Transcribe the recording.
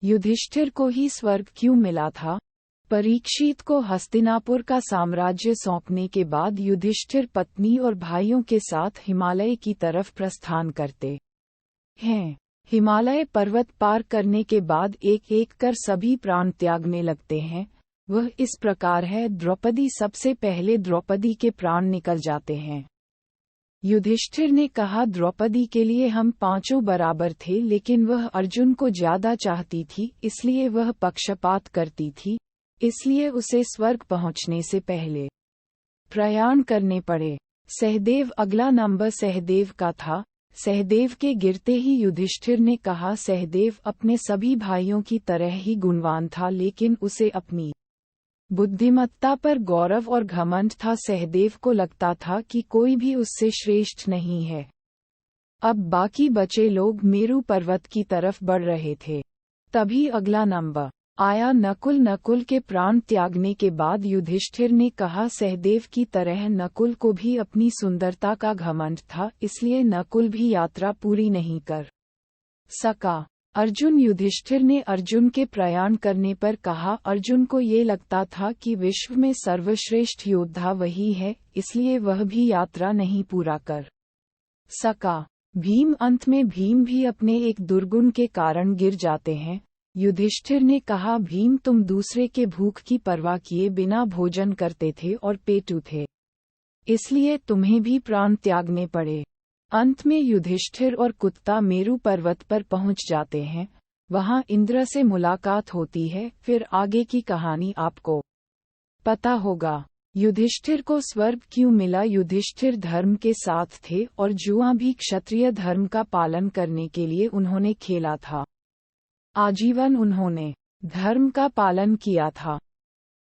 युधिष्ठिर को ही स्वर्ग क्यों मिला था? परीक्षित को हस्तिनापुर का साम्राज्य सौंपने के बाद युधिष्ठिर पत्नी और भाइयों के साथ हिमालय की तरफ प्रस्थान करते हैं। हिमालय पर्वत पार करने के बाद एक एक कर सभी प्राण त्यागने लगते हैं। वह इस प्रकार है, द्रौपदी सबसे पहले द्रौपदी के प्राण निकल जाते हैं। युधिष्ठिर ने कहा, द्रौपदी के लिए हम पांचों बराबर थे, लेकिन वह अर्जुन को ज्यादा चाहती थी, इसलिए वह पक्षपात करती थी, इसलिए उसे स्वर्ग पहुंचने से पहले प्रयाण करने पड़े। सहदेव अगला नंबर सहदेव का था। सहदेव के गिरते ही युधिष्ठिर ने कहा, सहदेव अपने सभी भाइयों की तरह ही गुणवान था, लेकिन उसे अपनी बुद्धिमत्ता पर गौरव और घमंड था। सहदेव को लगता था कि कोई भी उससे श्रेष्ठ नहीं है। अब बाकी बचे लोग मेरु पर्वत की तरफ बढ़ रहे थे। तभी अगला नंबर आया नकुल। नकुल के प्राण त्यागने के बाद युधिष्ठिर ने कहा, सहदेव की तरह नकुल को भी अपनी सुंदरता का घमंड था, इसलिए नकुल भी यात्रा पूरी नहीं कर सका। अर्जुन। युधिष्ठिर ने अर्जुन के प्रयाण करने पर कहा, अर्जुन को ये लगता था कि विश्व में सर्वश्रेष्ठ योद्धा वही है, इसलिए वह भी यात्रा नहीं पूरा कर सका। भीम। अंत में भीम भी अपने एक दुर्गुण के कारण गिर जाते हैं। युधिष्ठिर ने कहा, भीम तुम दूसरे के भूख की परवाह किए बिना भोजन करते थे और पेटू थे, इसलिए तुम्हें भी प्राण त्यागने पड़े। अंत में युधिष्ठिर और कुत्ता मेरु पर्वत पर पहुंच जाते हैं। वहां इंद्र से मुलाकात होती है। फिर आगे की कहानी आपको पता होगा। युधिष्ठिर को स्वर्ग क्यों मिला? युधिष्ठिर धर्म के साथ थे और जुआ भी क्षत्रिय धर्म का पालन करने के लिए उन्होंने खेला था। आजीवन उन्होंने धर्म का पालन किया था।